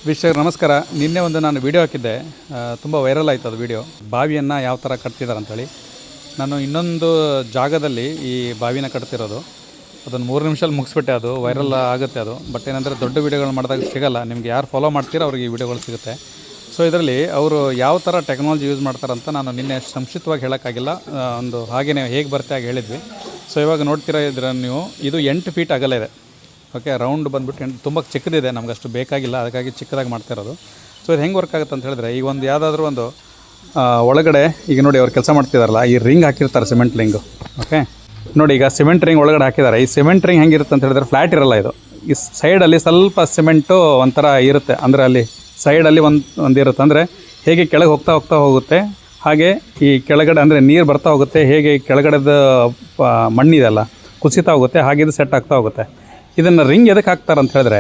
ವೀಕ್ಷಕರು ನಮಸ್ಕಾರ. ನಿನ್ನೆ ಒಂದು ನಾನು ವೀಡಿಯೋ ಹಾಕಿದ್ದೆ, ತುಂಬ ವೈರಲ್ ಆಯಿತು ಅದು ವೀಡಿಯೋ. ಬಾವಿಯನ್ನು ಯಾವ ಥರ ಕಟ್ತಿದ್ದಾರೆ ಅಂಥೇಳಿ. ನಾನು ಇನ್ನೊಂದು ಜಾಗದಲ್ಲಿ ಈ ಬಾವಿನ ಕಟ್ತಿರೋದು, ಅದನ್ನು 3 ನಿಮಿಷದಲ್ಲಿ ಮುಗಿಸ್ಬಿಟ್ಟೆ. ಅದು ವೈರಲ್ ಆಗುತ್ತೆ ಅದು. ಬಟ್ ಏನಂದರೆ ದೊಡ್ಡ ವೀಡಿಯೋಗಳು ಮಾಡಿದಾಗ ಸಿಗೋಲ್ಲ. ನಿಮಗೆ ಯಾರು ಫಾಲೋ ಮಾಡ್ತೀರೋ ಅವ್ರಿಗೆ ಈ ವಿಡಿಯೋಗಳು ಸಿಗುತ್ತೆ. ಸೊ ಇದರಲ್ಲಿ ಅವರು ಯಾವ ಥರ ಟೆಕ್ನಾಲಜಿ ಯೂಸ್ ಮಾಡ್ತಾರಂತ ನಾನು ನಿನ್ನೆ ಸಂಕ್ಷಿಪ್ತವಾಗಿ ಹೇಳೋಕ್ಕಾಗಿಲ್ಲ. ಒಂದು ಹಾಗೆಯೇ ಹೇಗೆ ಬರುತ್ತೆ ಹಾಗೆ ಹೇಳಿದ್ವಿ. ಸೊ ಇವಾಗ ನೋಡ್ತಿರೋ ಇದ್ರೆ ನೀವು, ಇದು 8 ಫೀಟ್ ಅಗಲ ಇದೆ. ಓಕೆ, ರೌಂಡ್ ಬಂದುಬಿಟ್ಟು ತುಂಬ ಚಿಕ್ಕದಿದೆ, ನಮ್ಗೆ ಅಷ್ಟು ಬೇಕಾಗಿಲ್ಲ, ಅದಕ್ಕಾಗಿ ಚಿಕ್ಕದಾಗಿ ಮಾಡ್ತಿರೋದು. ಸೊ ಇದು ಹೆಂಗೆ ವರ್ಕ್ ಆಗುತ್ತೆ ಅಂತ ಹೇಳಿದ್ರೆ, ಈಗ ಒಂದು ಯಾವುದಾದ್ರೂ ಒಂದು ಒಳಗಡೆ ಈಗ ನೋಡಿ ಅವ್ರು ಕೆಲಸ ಮಾಡ್ತಿದಾರಲ್ಲ, ಈ ರಿಂಗ್ ಹಾಕಿರ್ತಾರೆ, ಸಿಮೆಂಟ್ ರಿಂಗು. ಓಕೆ ನೋಡಿ, ಈಗ ಸಿಮೆಂಟ್ ರಿಂಗ್ ಒಳಗಡೆ ಹಾಕಿದ್ದಾರೆ. ಈ ಸಿಮೆಂಟ್ ರಿಂಗ್ ಹೆಂಗಿರುತ್ತೆ ಅಂತ ಹೇಳಿದ್ರೆ ಫ್ಲ್ಯಾಟ್ ಇರಲ್ಲ ಇದು. ಈ ಸೈಡಲ್ಲಿ ಸ್ವಲ್ಪ ಸಿಮೆಂಟು ಒಂಥರ ಇರುತ್ತೆ, ಅಂದರೆ ಅಲ್ಲಿ ಸೈಡಲ್ಲಿ ಒಂದು ಇರುತ್ತೆ. ಅಂದರೆ ಹೇಗೆ ಕೆಳಗೆ ಹೋಗುತ್ತೆ ಹಾಗೆ ಈ ಕೆಳಗಡೆ ಅಂದರೆ ನೀರು ಬರ್ತಾ ಹೋಗುತ್ತೆ, ಹೇಗೆ ಕೆಳಗಡೆದ ಮಣ್ಣಿದೆಲ್ಲ ಕುಸಿತಾ ಹೋಗುತ್ತೆ, ಹಾಗೆ ಇದು ಸೆಟ್ ಆಗ್ತಾ ಹೋಗುತ್ತೆ. ಇದನ್ನು ರಿಂಗ್ ಎದಕ್ಕೆ ಹಾಕ್ತಾರೆ ಅಂತ ಹೇಳಿದ್ರೆ,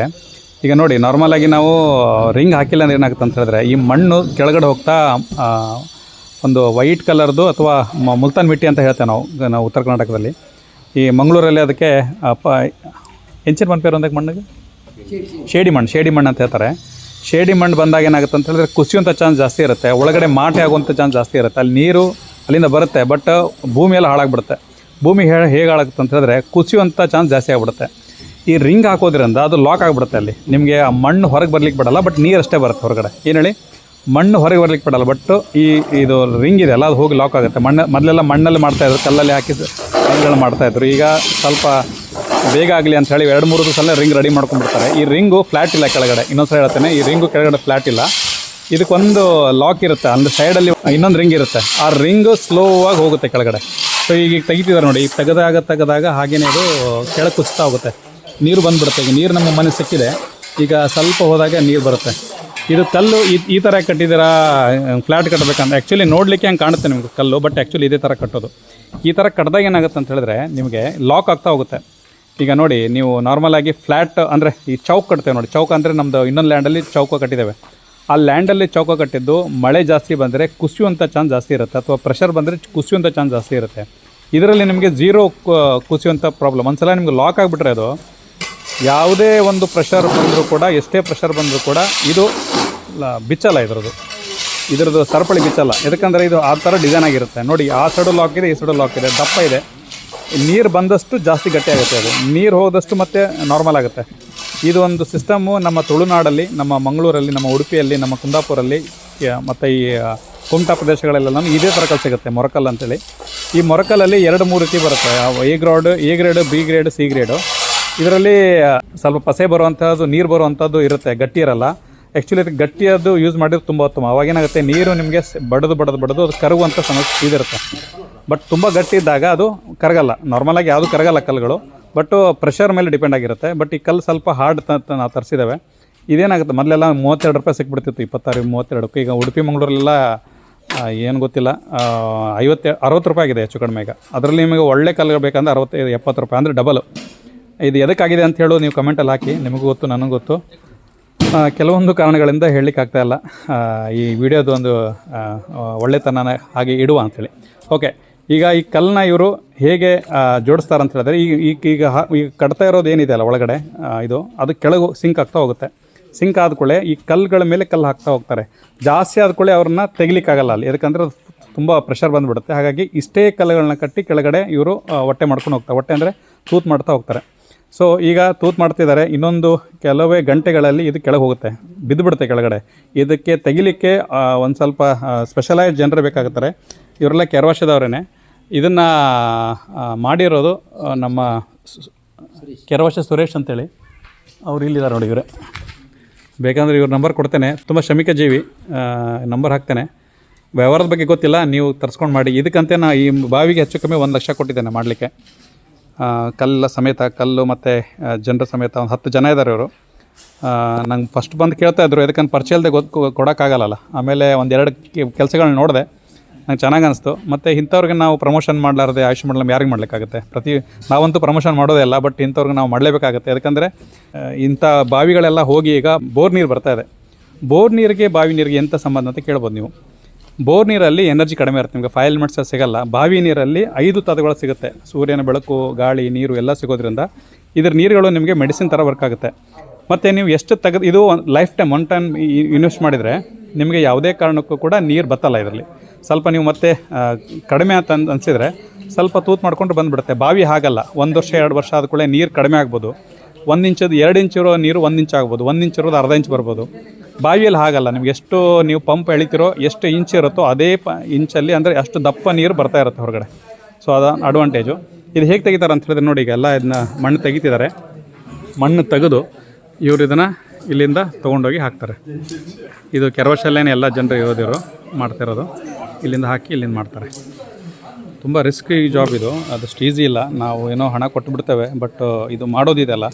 ಈಗ ನೋಡಿ ನಾರ್ಮಲಾಗಿ ನಾವು ರಿಂಗ್ ಹಾಕಿಲ್ಲ ಅಂದ್ರೆ ಏನಾಗುತ್ತೆ ಅಂತ ಹೇಳಿದ್ರೆ, ಈ ಮಣ್ಣು ಕೆಳಗಡೆ ಹೋಗ್ತಾ ಒಂದು ವೈಟ್ ಕಲರ್ದು ಅಥವಾ ಮುಲ್ತಾನ್ ಮಿಟ್ಟಿ ಅಂತ ಹೇಳ್ತೇವೆ ನಾವು ಉತ್ತರ ಕರ್ನಾಟಕದಲ್ಲಿ. ಈ ಮಂಗಳೂರಲ್ಲಿ ಅದಕ್ಕೆ ಹೆಂಚಿನ ಮಣ್ಣು ಪೇರು ಒಂದಕ್ಕೆ ಮಣ್ಣಿಗೆ ಶೇಡಿ ಮಣ್ಣು ಅಂತ ಹೇಳ್ತಾರೆ. ಶೇಡಿ ಮಣ್ಣು ಬಂದಾಗ ಏನಾಗುತ್ತೆ ಅಂತ ಹೇಳಿದ್ರೆ ಕುಸಿಯುವಂಥ ಚಾನ್ಸ್ ಜಾಸ್ತಿ ಇರುತ್ತೆ, ಒಳಗಡೆ ಮಾಟೆ ಆಗುವಂಥ ಚಾನ್ಸ್ ಜಾಸ್ತಿ ಇರುತ್ತೆ. ಅಲ್ಲಿ ನೀರು ಅಲ್ಲಿಂದ ಬರುತ್ತೆ, ಬಟ್ ಭೂಮಿಯೆಲ್ಲ ಹಾಳಾಗ್ಬಿಡುತ್ತೆ. ಭೂಮಿ ಹೇಗೆ ಹಾಳಾಗುತ್ತೆ ಅಂತ ಹೇಳಿದ್ರೆ ಕುಸಿಯುವಂಥ ಚಾನ್ಸ್ ಜಾಸ್ತಿ ಆಗಿಬಿಡುತ್ತೆ. ಈ ರಿಂಗ್ ಹಾಕೋದ್ರಿಂದ ಅದು ಲಾಕ್ ಆಗಿಬಿಡುತ್ತೆ. ಅಲ್ಲಿ ನಿಮಗೆ ಆ ಮಣ್ಣು ಹೊರಗೆ ಬರ್ಲಿಕ್ಕೆ ಬಿಡಲ್ಲ, ಬಟ್ ನೀರಷ್ಟೇ ಬರುತ್ತೆ ಹೊರಗಡೆ. ಏನು ಹೇಳಿ, ಮಣ್ಣು ಹೊರಗೆ ಬರ್ಲಿಕ್ಕೆ ಬಿಡಲ್ಲ, ಬಟ್ ಇದು ರಿಂಗ್ ಇದೆ ಅಲ್ಲ, ಅದು ಹೋಗಿ ಲಾಕ್ ಆಗುತ್ತೆ. ಮೊದಲೆಲ್ಲ ಮಣ್ಣಲ್ಲಿ ಮಾಡ್ತಾಯಿದ್ರು, ಕಲ್ಲಲ್ಲಿ ಹಾಕಿ ರಿಂಗ್ಗಳು ಮಾಡ್ತಾಯಿದ್ರು. ಈಗ ಸ್ವಲ್ಪ ಬೇಗ ಆಗಲಿ ಅಂತ ಹೇಳಿ 2-3 ದಿವಸಲ್ಲೇ ರಿಂಗ್ ರೆಡಿ ಮಾಡ್ಕೊಂಡ್ಬಿಡ್ತಾರೆ. ಈ ರಿಂಗು ಫ್ಲ್ಯಾಟ್ ಇಲ್ಲ ಕೆಳಗಡೆ. ಇನ್ನೊಂದು ಹೇಳ್ತೇನೆ, ಈ ರಿಂಗು ಕೆಳಗಡೆ ಫ್ಲ್ಯಾಟ್ ಇಲ್ಲ, ಇದಕ್ಕೊಂದು ಲಾಕ್ ಇರುತ್ತೆ. ಅಂದರೆ ಸೈಡಲ್ಲಿ ಇನ್ನೊಂದು ರಿಂಗ್ ಇರುತ್ತೆ, ಆ ರಿಂಗು ಸ್ಲೋ ಆಗಿ ಹೋಗುತ್ತೆ ಕೆಳಗಡೆ. ಸೊ ಈಗ ತೆಗಿತಿದ್ದಾರೆ ನೋಡಿ, ಈಗ ತೆಗೆದಾಗ ಹಾಗೇನೇ ಇದು ಕೆಳಗೆ ಕುಸಿತಾ ಹೋಗುತ್ತೆ, ನೀರು ಬಂದುಬಿಡುತ್ತೆ. ಈಗ ನೀರು ನಮ್ಮ ಮನೆ ಸಿಕ್ಕಿದೆ, ಈಗ ಸ್ವಲ್ಪ ಹೋದಾಗ ನೀರು ಬರುತ್ತೆ. ಇದು ಕಲ್ಲು ಈ ಥರ ಕಟ್ಟಿದ್ದೀರಾ, ಫ್ಲ್ಯಾಟ್ ಕಟ್ಟಬೇಕಂತ ಆ್ಯಕ್ಚುಲಿ ನೋಡಲಿಕ್ಕೆ ಹಂಗೆ ಕಾಣುತ್ತೆ ನಿಮಗೆ ಕಲ್ಲು, ಬಟ್ ಆ್ಯಕ್ಚುಲಿ ಇದೇ ಥರ ಕಟ್ಟೋದು. ಈ ಥರ ಕಟ್ಟಿದಾಗ ಏನಾಗುತ್ತೆ ಅಂತ ಹೇಳಿದ್ರೆ ನಿಮಗೆ ಲಾಕ್ ಆಗ್ತಾ ಹೋಗುತ್ತೆ. ಈಗ ನೋಡಿ, ನೀವು ನಾರ್ಮಲಾಗಿ ಫ್ಲ್ಯಾಟ್ ಅಂದರೆ ಈ ಚೌಕ್ ಕಟ್ತೇವೆ ನೋಡಿ, ಚೌಕ ಅಂದರೆ ನಮ್ಮದು ಇನ್ನೊಂದು ಲ್ಯಾಂಡಲ್ಲಿ ಚೌಕ ಕಟ್ಟಿದ್ದೇವೆ. ಆ ಲ್ಯಾಂಡಲ್ಲಿ ಚೌಕ ಕಟ್ಟಿದ್ದು ಮಳೆ ಜಾಸ್ತಿ ಬಂದರೆ ಕುಸಿಯುವಂಥ ಚಾನ್ಸ್ ಜಾಸ್ತಿ ಇರುತ್ತೆ, ಅಥವಾ ಪ್ರೆಷರ್ ಬಂದರೆ ಕುಸಿಯುವಂಥ ಚಾನ್ಸ್ ಜಾಸ್ತಿ ಇರುತ್ತೆ. ಇದರಲ್ಲಿ ನಿಮಗೆ ಝೀರೋ ಕುಸಿಯುವಂಥ ಪ್ರಾಬ್ಲಮ್. ಒಂದು ಸಲ ನಿಮ್ಗೆ ಲಾಕ್ ಆಗಿಬಿಟ್ರೆ ಅದು ಯಾವುದೇ ಒಂದು ಪ್ರೆಷರ್ ಬಂದರೂ ಕೂಡ, ಎಷ್ಟೇ ಪ್ರೆಷರ್ ಬಂದರೂ ಕೂಡ ಇದು ಬಿಚ್ಚಲ್ಲ. ಇದ್ರದ್ದು ಸರಪಳಿ ಬಿಚ್ಚಲ್ಲ. ಯಾಕಂದರೆ ಇದು ಆ ಥರ ಡಿಸೈನ್ ಆಗಿರುತ್ತೆ ನೋಡಿ. ಆ ಸೈಡು ಲಾಕ್ ಇದೆ, ಈ ಸೈಡು ಲಾಕ್ ಇದೆ, ದಪ್ಪ ಇದೆ. ನೀರು ಬಂದಷ್ಟು ಜಾಸ್ತಿ ಗಟ್ಟಿ ಆಗುತ್ತೆ, ಅದು ನೀರು ಹೋದಷ್ಟು ಮತ್ತೆ ನಾರ್ಮಲ್ ಆಗುತ್ತೆ. ಇದು ಒಂದು ಸಿಸ್ಟಮ್ಮು ನಮ್ಮ ತುಳುನಾಡಲ್ಲಿ, ನಮ್ಮ ಮಂಗಳೂರಲ್ಲಿ, ನಮ್ಮ ಉಡುಪಿಯಲ್ಲಿ, ನಮ್ಮ ಕುಂದಾಪುರಲ್ಲಿ ಮತ್ತು ಈ ಕುಮಟಾ ಪ್ರದೇಶಗಳೆಲ್ಲ ಇದೇ ಥರ ಕಲ್ ಸಿಗುತ್ತೆ, ಮೊರಕಲ್ ಅಂತೇಳಿ. ಈ ಮೊರಕಲ್ಲಲ್ಲಿ 2-3 ರೀತಿ ಬರುತ್ತೆ, A grade, B grade, C grade. ಇದರಲ್ಲಿ ಸ್ವಲ್ಪ ಪಸೆ ಬರುವಂಥದ್ದು, ನೀರು ಬರುವಂಥದ್ದು ಇರುತ್ತೆ, ಗಟ್ಟಿ ಇರಲ್ಲ. ಆ್ಯಕ್ಚುಲಿ ಅದು ಗಟ್ಟಿಯದ್ದು ಯೂಸ್ ಮಾಡಿದ್ರೆ ತುಂಬ ಉತ್ತಮ. ಅವಾಗೇನಾಗುತ್ತೆ, ನೀರು ನಿಮಗೆ ಬಡದು ಅದು ಕರಗುವಂಥ ಸಮಸ್ಯೆ ಇದಿರುತ್ತೆ. ಬಟ್ ತುಂಬ ಗಟ್ಟಿ ಇದ್ದಾಗ ಅದು ಕರಗಲ್ಲ. ನಾರ್ಮಲಾಗಿ ಯಾವುದು ಕರಗಲ್ಲ ಕಲ್ಲುಗಳು, ಬಟ್ ಪ್ರೆಷರ್ ಮೇಲೆ ಡಿಪೆಂಡ್ ಆಗಿರುತ್ತೆ. ಬಟ್ ಈ ಕಲ್ಲು ಸ್ವಲ್ಪ ಹಾರ್ಡ್ ನಾವು ತರಿಸಿದ್ದೇವೆ. ಇದೇನಾಗುತ್ತೆ, ಮೊದಲೆಲ್ಲ 32 ರೂಪಾಯಿ ಸಿಕ್ಬಿಡ್ತಿತ್ತು, 26-32. ಈಗ ಉಡುಪಿ ಮಂಗಳೂರಲ್ಲೆಲ್ಲ ಏನು ಗೊತ್ತಿಲ್ಲ, 50-60 ರೂಪಾಯಿ ಆಗಿದೆ ಹೆಚ್ಚು ಕಡಿಮೆ. ಈಗ ಅದರಲ್ಲಿ ನಿಮಗೆ ಒಳ್ಳೆ ಕಲ್ಲು ಬೇಕಂದ್ರೆ 65-70 ರೂಪಾಯಿ, ಅಂದರೆ ಡಬಲ್. ಇದು ಎದಕ್ಕಾಗಿದೆ ಅಂತ ಹೇಳೋದು ನೀವು ಕಮೆಂಟಲ್ಲಿ ಹಾಕಿ, ನಿಮಗೂ ಗೊತ್ತು ನನಗೂ ಗೊತ್ತು. ಕೆಲವೊಂದು ಕಾರಣಗಳಿಂದ ಹೇಳಲಿಕ್ಕೆ ಆಗ್ತಾಯಿಲ್ಲ. ಈ ವಿಡಿಯೋದು ಒಂದು ಒಳ್ಳೆತನ ಹಾಗೆ ಇಡುವ ಅಂಥೇಳಿ. ಓಕೆ, ಈಗ ಈ ಕಲ್ಲನ್ನ ಇವರು ಹೇಗೆ ಜೋಡಿಸ್ತಾರೆ ಅಂತ ಹೇಳಿದ್ರೆ, ಈಗ ಕಟ್ತಾ ಇರೋದು ಏನಿದೆ ಅಲ್ಲ ಒಳಗಡೆ, ಅದು ಕೆಳಗೆ ಸಿಂಕ್ ಆಗ್ತಾ ಹೋಗುತ್ತೆ. ಸಿಂಕ್ ಆದ್ಕೊಳ್ಳೆ ಈ ಕಲ್ಲುಗಳ ಮೇಲೆ ಕಲ್ಲು ಹಾಕ್ತಾ ಹೋಗ್ತಾರೆ. ಜಾಸ್ತಿ ಆದ್ಕೊಳ್ಳೆ ಅವ್ರನ್ನ ತೆಗಿಲಿಕ್ಕಾಗಲ್ಲ ಅಲ್ಲಿ, ಯಾಕಂದರೆ ತುಂಬ ಪ್ರೆಷರ್ ಬಂದುಬಿಡುತ್ತೆ. ಹಾಗಾಗಿ ಇಷ್ಟೇ ಕಲ್ಲುಗಳನ್ನ ಕಟ್ಟಿ ಕೆಳಗಡೆ ಇವರು ಹೊಟ್ಟೆ ಮಾಡ್ಕೊಂಡು ಹೋಗ್ತಾರೆ. ಹೊಟ್ಟೆ ಅಂದರೆ ತೂತು ಮಾಡ್ತಾ ಹೋಗ್ತಾರೆ. ಸೊ ಈಗ ತೂತು ಮಾಡ್ತಿದ್ದಾರೆ, ಇನ್ನೊಂದು ಕೆಲವೇ ಗಂಟೆಗಳಲ್ಲಿ ಇದು ಕೆಳಗೆ ಹೋಗುತ್ತೆ, ಬಿದ್ದುಬಿಡುತ್ತೆ ಕೆಳಗಡೆ. ಇದಕ್ಕೆ ತೆಗಿಲಿಕ್ಕೆ ಒಂದು ಸ್ವಲ್ಪ ಸ್ಪೆಷಲೈಸ್ ಜನರು ಬೇಕಾಗುತ್ತಾರೆ. ಇವರೆಲ್ಲ ಕೆರವಾಶದವರೇ. ಇದನ್ನು ಮಾಡಿರೋದು ನಮ್ಮ ಕೆರವಾಶ ಸುರೇಶ್ ಅಂತೇಳಿ, ಅವ್ರು ಇಲ್ಲಿದ್ದಾರೆ ನೋಡಿ. ಇವರೇ ಬೇಕಂದರೆ ಇವ್ರ ನಂಬರ್ ಕೊಡ್ತೇನೆ, ತುಂಬ ಶ್ರಮಿಕ ಜೀವಿ, ನಂಬರ್ ಹಾಕ್ತೇನೆ. ವ್ಯವಹಾರದ ಬಗ್ಗೆ ಗೊತ್ತಿಲ್ಲ, ನೀವು ತರಿಸ್ಕೊಂಡು ಮಾಡಿ. ಇದಕ್ಕಂತೆ ಈ ಬಾವಿಗೆ ಹೆಚ್ಚು ಕಮ್ಮಿ 1 ಲಕ್ಷ ಕೊಟ್ಟಿದ್ದೇನೆ ಮಾಡಲಿಕ್ಕೆ, ಕಲ್ಲು ಸಮೇತ, ಕಲ್ಲು ಮತ್ತು ಜನರ ಸಮೇತ. ಒಂದು 10 ಜನ ಇದ್ದಾರೆ ಇವರು. ನಂಗೆ ಫಸ್ಟ್ ಬಂದು ಕೇಳ್ತಾಯಿದ್ರು, ಯಾಕಂದ್ರೆ ಪರಿಚಯ ಇಲ್ಲದೆ ಕೊಡೋಕ್ಕಾಗಲ್ಲ. ಆಮೇಲೆ 1-2 ಕೆಲಸಗಳನ್ನ ನೋಡಿದೆ, ನಂಗೆ ಚೆನ್ನಾಗಿ ಅನಿಸ್ತು. ಮತ್ತು ಇಂಥವ್ರಿಗೆ ನಾವು ಪ್ರಮೋಷನ್ ಮಾಡಲಾರ್ದೆ ಆಯುಷ್ ಮಂಡಲಂ ಯಾರಿಗೆ ಮಾಡಲಿಕ್ಕಾಗುತ್ತೆ? ನಾವಂತೂ ಪ್ರಮೋಷನ್ ಮಾಡೋದೇ ಇಲ್ಲ, ಬಟ್ ಇಂಥವ್ರಿಗೆ ನಾವು ಮಾಡಲೇಬೇಕಾಗುತ್ತೆ. ಯಾಕಂದರೆ ಇಂಥ ಬಾವಿಗಳೆಲ್ಲ ಹೋಗಿ ಈಗ ಬೋರ್ ನೀರು ಬರ್ತಾಯಿದೆ. ಬೋರ್ ನೀರಿಗೆ ಬಾವಿ ನೀರಿಗೆ ಎಂಥ ಸಂಬಂಧ ಅಂತ ಕೇಳ್ಬೋದು ನೀವು. ಬೋರ್ ನೀರಲ್ಲಿ ಎನರ್ಜಿ ಕಡಿಮೆ ಇರುತ್ತೆ, ನಿಮಗೆ 5 ಎಲಿಮೆಂಟ್ಸ್ ಸಿಗಲ್ಲ. ಬಾವಿ ನೀರಲ್ಲಿ 5 ತತ್ವಗಳು ಸಿಗುತ್ತೆ, ಸೂರ್ಯನ ಬೆಳಕು, ಗಾಳಿ, ನೀರು ಎಲ್ಲ ಸಿಗೋದ್ರಿಂದ ಇದ್ರ ನೀರುಗಳು ನಿಮಗೆ ಮೆಡಿಸಿನ್ ಥರ ವರ್ಕ್ ಆಗುತ್ತೆ. ಮತ್ತು ನೀವು ಎಷ್ಟು ತೆಗೆದು ಇದು life time one time invest ಮಾಡಿದರೆ ನಿಮಗೆ ಯಾವುದೇ ಕಾರಣಕ್ಕೂ ಕೂಡ ನೀರು ಬತ್ತಲ್ಲ ಇದರಲ್ಲಿ. ಸ್ವಲ್ಪ ನೀವು ಮತ್ತೆ ಕಡಿಮೆ ಅಂತ ಅನಿಸಿದರೆ ಸ್ವಲ್ಪ ತೂತು ಮಾಡ್ಕೊಂಡು ಬಂದುಬಿಡುತ್ತೆ. ಬಾವಿ ಹಾಗಲ್ಲ, 1 ವರ್ಷ 2 ವರ್ಷ ಆದ ಕೂಡ ನೀರು ಕಡಿಮೆ ಆಗ್ಬೋದು. 1 ಇಂಚದು 2 ಇಂಚ್ ಇರೋ ನೀರು 1 ಇಂಚ್ ಆಗ್ಬೋದು, 1 ಇಂಚ್ ಇರೋದು ಅರ್ಧ ಇಂಚ್ ಬರ್ಬೋದು. ಬಾವಿಯಲ್ಲಿ ಹಾಗಲ್ಲ, ನಿಮ್ಗೆ ಎಷ್ಟು ನೀವು ಪಂಪ್ ಎಳಿತಿರೋ ಎಷ್ಟು ಇಂಚ್ ಇರುತ್ತೋ ಅದೇ ಇಂಚಲ್ಲಿ ಅಂದರೆ ಅಷ್ಟು ದಪ್ಪ ನೀರು ಬರ್ತಾ ಇರುತ್ತೆ ಹೊರಗಡೆ. ಸೊ ಅದು ಅಡ್ವಾಂಟೇಜು. ಇದು ಹೇಗೆ ತೆಗಿತಾರೆ ಅಂತ ಹೇಳಿದ್ರೆ ನೋಡಿ, ಈಗ ಎಲ್ಲ ಇದನ್ನ ಮಣ್ಣು ತೆಗಿತಿದ್ದಾರೆ. ಮಣ್ಣು ತೆಗೆದು ಇವರು ಇದನ್ನು ಇಲ್ಲಿಂದ ತೊಗೊಂಡೋಗಿ ಹಾಕ್ತಾರೆ. ಇದು ಕೆರವಶಲ್ಲೇನೆ ಎಲ್ಲ ಜನರು ಇರೋದಿರೋ ಮಾಡ್ತಿರೋದು. ಇಲ್ಲಿಂದ ಹಾಕಿ ಇಲ್ಲಿಂದ ಮಾಡ್ತಾರೆ. ತುಂಬ ರಿಸ್ಕಿ ಜಾಬ್ ಇದು, ಅದಷ್ಟು ಈಸಿ ಇಲ್ಲ. ನಾವು ಏನೋ ಹಣ ಕೊಟ್ಟು ಬಿಡ್ತೇವೆ, ಬಟ್ ಇದು ಮಾಡೋದಿದೆಲ್ಲ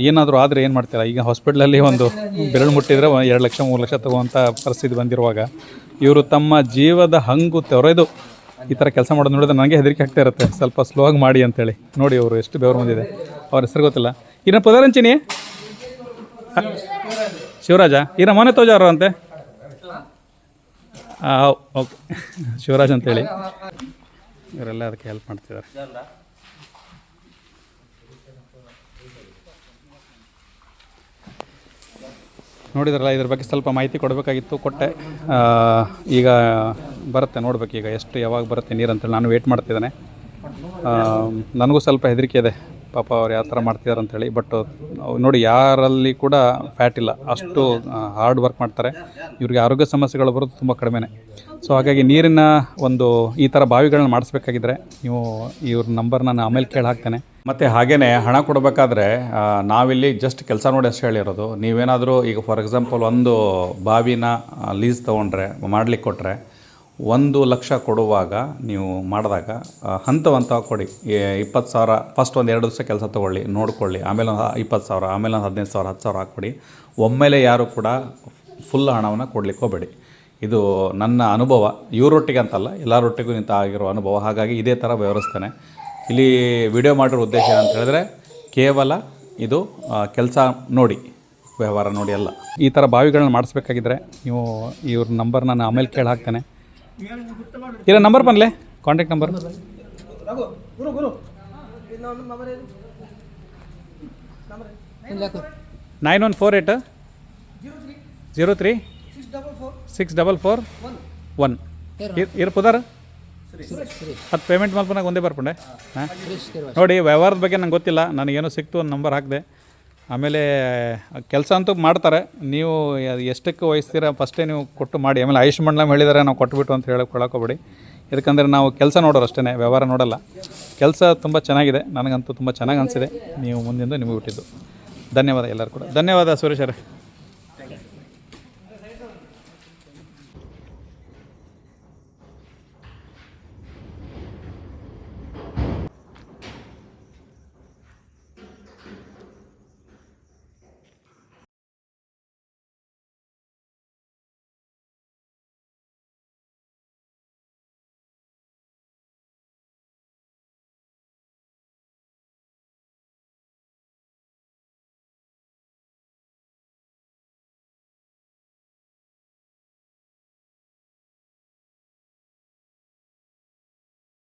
ಏನಾದರೂ ಆದರೆ ಏನು ಮಾಡ್ತೀರಾ? ಈಗ ಹಾಸ್ಪಿಟ್ಲಲ್ಲಿ ಒಂದು ಬೆರಳು ಮುಟ್ಟಿದರೆ 2 ಲಕ್ಷ 3 ಲಕ್ಷ ತಗೋವಂಥ ಪರಿಸ್ಥಿತಿ ಬಂದಿರುವಾಗ ಇವರು ತಮ್ಮ ಜೀವದ ಹಂಗು ತೊರೆದು ಈ ಥರ ಕೆಲಸ ಮಾಡೋದು ನೋಡಿದ್ರೆ ನನಗೆ ಹೆದರಿಕೆ ಆಗ್ತಾ ಇರುತ್ತೆ. ಸ್ವಲ್ಪ ಸ್ಲೋ ಆಗಿ ಮಾಡಿ ಅಂತೇಳಿ. ನೋಡಿ ಅವರು ಎಷ್ಟು ಬೆವರು ಬಂದಿದೆ. ಅವ್ರ ಹೆಸರು ಗೊತ್ತಿಲ್ಲ. ಇನ್ನು ಪುದರಂಚಿನಿ ಶಿವರಾಜ ಈರ ಮೊನ್ನೆ ತೋಜಾರು ಅಂತೆ. ಓಕೆ, ಶಿವರಾಜ್ ಅಂತೇಳಿ ಇವರೆಲ್ಲ ಅದಕ್ಕೆ ಹೆಲ್ಪ್ ಮಾಡ್ತಿದ್ದಾರೆ. ನೋಡಿದ್ರಲ್ಲ, ಇದ್ರ ಬಗ್ಗೆ ಸ್ವಲ್ಪ ಮಾಹಿತಿ ಕೊಡಬೇಕಾಗಿತ್ತು, ಕೊಟ್ಟೆ. ಈಗ ಬರುತ್ತೆ ನೋಡ್ಬೇಕು ಈಗ ಎಷ್ಟು ಯಾವಾಗ ಬರುತ್ತೆ ನೀರು ಅಂತೇಳಿ. ನಾನು ವೇಟ್ ಮಾಡ್ತಿದ್ದೇನೆ. ನನಗೂ ಸ್ವಲ್ಪ ಹೆದರಿಕೆ ಇದೆ, ಪಾಪ ಅವ್ರು ಯಾವ ಥರ ಮಾಡ್ತಿದ್ದಾರೆ ಅಂಥೇಳಿ. ಬಟ್ ನೋಡಿ, ಯಾರಲ್ಲಿ ಕೂಡ ಫ್ಯಾಟ್ ಇಲ್ಲ, ಅಷ್ಟು ಹಾರ್ಡ್ ವರ್ಕ್ ಮಾಡ್ತಾರೆ. ಇವ್ರಿಗೆ ಆರೋಗ್ಯ ಸಮಸ್ಯೆಗಳು ಬರೋದು ತುಂಬ ಕಡಿಮೆನೇ. ಸೊ ಹಾಗಾಗಿ ನೀರಿನ ಒಂದು ಈ ಥರ ಬಾವಿಗಳನ್ನ ಮಾಡಿಸ್ಬೇಕಾಗಿದ್ರೆ ನೀವು ಇವ್ರ ನಂಬರ್ ನಾನು ಆಮೇಲೆ ಕೇಳಿ ಹಾಕ್ತೇನೆ. ಮತ್ತು ಹಾಗೆಯೇ ಹಣ ಕೊಡಬೇಕಾದ್ರೆ ನಾವಿಲ್ಲಿ ಜಸ್ಟ್ ಕೆಲಸ ನೋಡಿ ಅಷ್ಟು ಹೇಳಿರೋದು. ನೀವೇನಾದರೂ ಈಗ ಫಾರ್ ಎಕ್ಸಾಂಪಲ್ ಒಂದು ಬಾವಿನ ಲೀಸ್ ತೊಗೊಂಡ್ರೆ ಮಾಡಲಿಕ್ಕೆ ಕೊಟ್ಟರೆ 1 ಲಕ್ಷ ಕೊಡುವಾಗ ನೀವು ಮಾಡಿದಾಗ ಹಂತ ಕೊಡಿ. 20,000 ಫಸ್ಟ್ ಒಂದು 2 ದಿವಸ ಕೆಲಸ ತೊಗೊಳ್ಳಿ, ನೋಡ್ಕೊಳ್ಳಿ, ಆಮೇಲೆ 20,000, ಆಮೇಲೆ 15,000, 10,000 ಹಾಕ್ಕೊಡಿ. ಒಮ್ಮೆಲೆ ಯಾರು ಕೂಡ ಫುಲ್ ಹಣವನ್ನು ಕೊಡ್ಲಿಕ್ಕೆ ಹೋಗಬೇಡಿ. ಇದು ನನ್ನ ಅನುಭವ, ಇವರೊಟ್ಟಿಗೆ ಅಂತಲ್ಲ, ಎಲ್ಲರೊಟ್ಟಿಗೂ ನಿಂತ ಆಗಿರೋ ಅನುಭವ. ಹಾಗಾಗಿ ಇದೇ ಥರ ವ್ಯವಹರಿಸ್ತೇನೆ. ಇಲ್ಲಿ ವಿಡಿಯೋ ಮಾಡಿರೋ ಉದ್ದೇಶ ಏನಂತ ಹೇಳಿದ್ರೆ ಕೇವಲ ಇದು ಕೆಲಸ ನೋಡಿ, ವ್ಯವಹಾರ ನೋಡಿ ಅಲ್ಲ. ಈ ಥರ ಬಾವಿಗಳನ್ನ ಮಾಡಿಸ್ಬೇಕಾಗಿದ್ರೆ ನೀವು ಇವ್ರ ನಂಬರ್ ನಾನು ಆಮೇಲೆ ಕೇಳಿ ಹಾಕ್ತೇನೆ. ಇಲ್ಲ ನಂಬರ್ ಬನ್ನಲೆ, ಕಾಂಟ್ಯಾಕ್ಟ್ ನಂಬರ್ 9148 03 644 1 ಇರು ಪುದರ್. ಅದು ಪೇಮೆಂಟ್ ಮಲ್ಪನಾಗ ಒಂದೇ ಬರ್ಪಂಡೆ. ಹಾಂ ನೋಡಿ, ವ್ಯವಹಾರದ ಬಗ್ಗೆ ನಂಗೆ ಗೊತ್ತಿಲ್ಲ, ನನಗೇನೋ ಸಿಕ್ತು ಒಂದು ನಂಬರ್ ಹಾಕಿದೆ. ಆಮೇಲೆ ಕೆಲಸ ಅಂತೂ ಮಾಡ್ತಾರೆ. ನೀವು ಎಷ್ಟಕ್ಕೆ ವಹಿಸ್ತೀರ ಫಸ್ಟೇ ನೀವು ಕೊಟ್ಟು ಮಾಡಿ. ಆಮೇಲೆ ಆಯುಷ್ಮಾನ್ ಹೇಳಿದ್ದಾರೆ ನಾವು ಕೊಟ್ಬಿಟ್ಟು ಅಂತ ಹೇಳೋಕ್ಕೋಗ್ಬೇಡಿ. ಯಾಕಂದರೆ ನಾವು ಕೆಲಸ ನೋಡೋರು ಅಷ್ಟೇ, ವ್ಯವಹಾರ ನೋಡಲ್ಲ. ಕೆಲಸ ತುಂಬ ಚೆನ್ನಾಗಿದೆ, ನನಗಂತೂ ತುಂಬ ಚೆನ್ನಾಗಿ ಅನಿಸಿದೆ. ನೀವು ಮುಂದಿಂದ ನಿಮಗೆ ಬಿಟ್ಟಿದ್ದು. ಧನ್ಯವಾದ ಎಲ್ಲರೂ ಕೂಡ. ಧನ್ಯವಾದ ಸುರೇಶ್ ಅವರೇ.